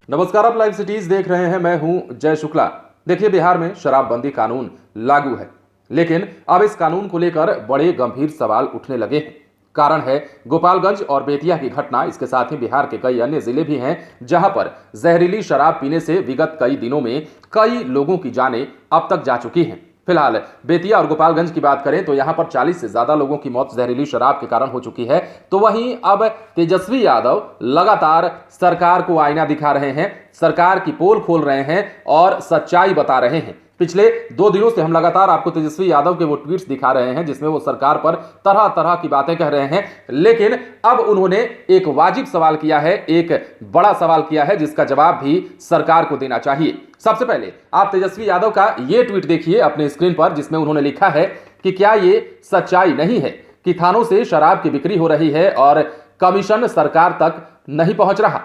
नमस्कार, आप live cities देख रहे हैं। मैं हूं जय शुक्ला। देखिए, बिहार में शराबबंदी कानून लागू है, लेकिन अब इस कानून को लेकर बड़े गंभीर सवाल उठने लगे हैं। कारण है गोपालगंज और बेतिया की घटना। इसके साथ ही बिहार के कई अन्य जिले भी हैं जहां पर जहरीली शराब पीने से विगत कई दिनों में कई लोगों की जानें अब तक जा चुकी हैं। फिलहाल बेतिया और गोपालगंज की बात करें तो यहां पर 40 से ज्यादा लोगों की मौत जहरीली शराब के कारण हो चुकी है। तो वहीं अब तेजस्वी यादव लगातार सरकार को आईना दिखा रहे हैं, सरकार की पोल खोल रहे हैं और सच्चाई बता रहे हैं। पिछले 2 दिनों से हम लगातार आपको तेजस्वी यादव के वो ट्वीट्स दिखा रहे हैं जिसमें वो सरकार पर तरह तरह की बातें कह रहे हैं, लेकिन अब उन्होंने एक वाजिब सवाल किया है, एक बड़ा सवाल किया है जिसका जवाब भी सरकार को देना चाहिए। सबसे पहले आप तेजस्वी यादव का ये ट्वीट देखिए अपने स्क्रीन पर, जिसमें उन्होंने लिखा है कि क्या ये सच्चाई नहीं है कि थानों से शराब की बिक्री हो रही है और कमीशन सरकार तक नहीं पहुंच रहा?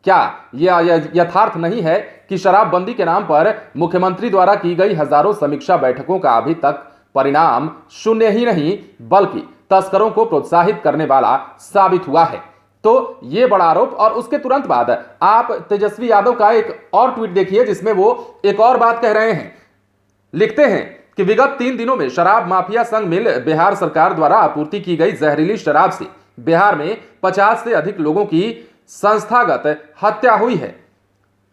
क्या यह यथार्थ नहीं है कि शराबबंदी के नाम पर मुख्यमंत्री द्वारा की गई हजारों समीक्षा बैठकों का अभी तक परिणाम शून्य ही नहीं बल्कि तस्करों को प्रोत्साहित करने वाला साबित हुआ है? तो यह बड़ा आरोप। और उसके तुरंत बाद आप तेजस्वी यादव का एक और ट्वीट देखिए जिसमें वो एक और बात कह रहे हैं। लिखते हैं कि विगत 3 दिनों में शराब माफिया संग मिल बिहार सरकार द्वारा आपूर्ति की गई जहरीली शराब से बिहार में 50 से अधिक लोगों की संस्थागत हत्या हुई है।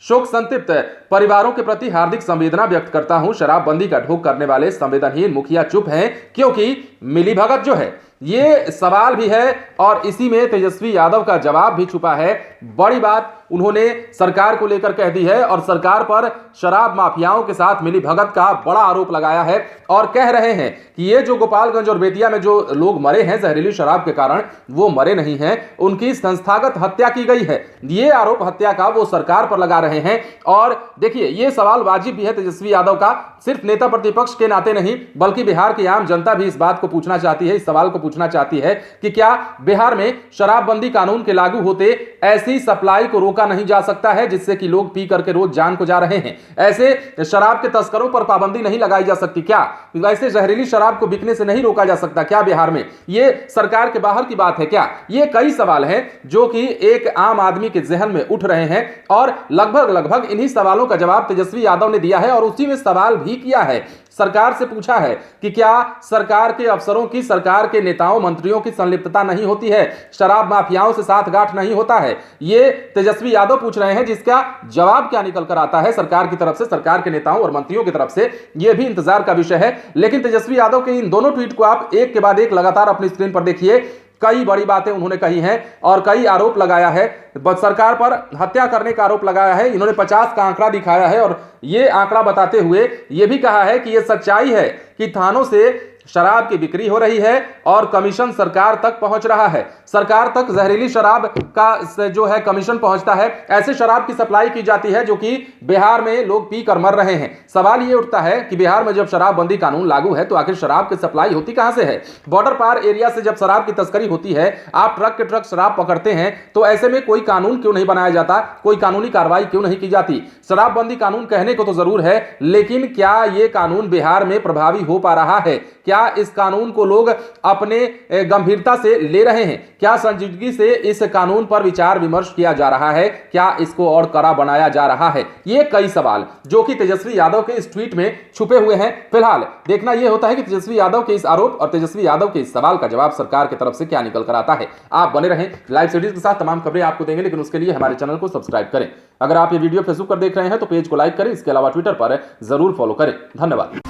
शोक संतप्त परिवारों के प्रति हार्दिक संवेदना व्यक्त करता हूं। शराबबंदी का ढोंग करने वाले संवेदनहीन मुखिया चुप हैं क्योंकि मिलीभगत जो है, ये सवाल भी है और इसी में तेजस्वी यादव का जवाब भी छुपा है। बड़ी बात उन्होंने सरकार को लेकर कह दी है और सरकार पर शराब माफियाओं के साथ मिलीभगत का बड़ा आरोप लगाया है और कह रहे हैं कि ये जो गोपालगंज और बेतिया में जो लोग मरे हैं जहरीली शराब के कारण, वो मरे नहीं हैं, उनकी संस्थागत हत्या की गई है। ये आरोप हत्या का वो सरकार पर लगा रहे हैं। और देखिए, ये सवाल वाजिब भी है तेजस्वी यादव का, सिर्फ नेता प्रतिपक्ष के नाते नहीं बल्कि बिहार की आम जनता भी इस बात को पूछना चाहती है, इस सवाल को पूछना चाहती है कि क्या बिहार में शराबबंदी कानून के लागू होते ऐसी सप्लाई को रोका नहीं जा सकता है जिससे कि लोग पी करके रोज जान को जा रहे हैं? ऐसे शराब के तस्करों पर पाबंदी नहीं लगाई जा सकती क्या? वैसे जहरीली शराब को बिकने से नहीं रोका जा सकता क्या बिहार में? ये सरकार के बाहर की बात है क्या? ये कई सवाल हैं जो कि एक आम आदमी के जहन में उठ रहे हैं और लगभग इन्हीं सवालों का जवाब तेजस्वी यादव ने दिया है और उसी में सवाल भी किया है, सरकार से पूछा है कि क्या सरकार के अफसरों की, सरकार के नेताओं मंत्रियों की संलिप्तता नहीं होती है, शराब माफियाओं से साठगांठ नहीं होता है? ये तेजस्वी यादव पूछ रहे हैं, जिसका जवाब क्या निकल कर आता है सरकार की तरफ से, सरकार के नेताओं और मंत्रियों की तरफ से, यह भी इंतजार का विषय है। लेकिन तेजस्वी यादव के इन दोनों ट्वीट को आप एक के बाद एक लगातार अपनी स्क्रीन पर देखिए। कई बड़ी बातें उन्होंने कही हैं और कई आरोप लगाया है, सरकार पर हत्या करने का आरोप लगाया है। इन्होंने 50 का आंकड़ा दिखाया है और यह आंकड़ा बताते हुए यह भी कहा है कि यह सच्चाई है कि थानों से शराब की बिक्री हो रही है और कमीशन सरकार तक पहुंच रहा है। सरकार तक जहरीली शराब का जो है कमीशन पहुंचता है। ऐसे शराब की सप्लाई की जाती है जो कि बिहार में लोग पी कर मर रहे हैं। सवाल यह उठता है कि बिहार में जब शराबबंदी कानून लागू है तो आखिर शराब की सप्लाई होती कहां से है? बॉर्डर पार एरिया से जब शराब की तस्करी होती है, आप ट्रक के ट्रक शराब पकड़ते हैं, तो ऐसे में कोई कानून क्यों नहीं बनाया जाता? कोई कानूनी कार्रवाई क्यों नहीं की जाती? शराबबंदी कानून कहने को तो जरूर है, लेकिन क्या यह कानून बिहार में प्रभावी हो पा रहा है? क्या इस कानून को लोग अपने गंभीरता से ले रहे हैं? क्या संजीदगी से इस कानून पर विचार विमर्श किया जा रहा है? क्या इसको और कड़ा बनाया जा रहा है? ये कई सवाल जो कि तेजस्वी यादव के इस ट्वीट में छुपे हुए हैं। फिलहाल देखना यह होता है कि तेजस्वी यादव के इस आरोप और तेजस्वी यादव के इस सवाल का जवाब सरकार की तरफ से क्या निकल कर आता है। आप बने रहें लाइव सिटीज के साथ, तमाम खबरें आपको देंगे, लेकिन उसके लिए हमारे चैनल को सब्सक्राइब करें। अगर आप ये वीडियो फेसबुक पर देख रहे हैं तो पेज को लाइक करें, इसके अलावा ट्विटर पर जरूर फॉलो करें। धन्यवाद।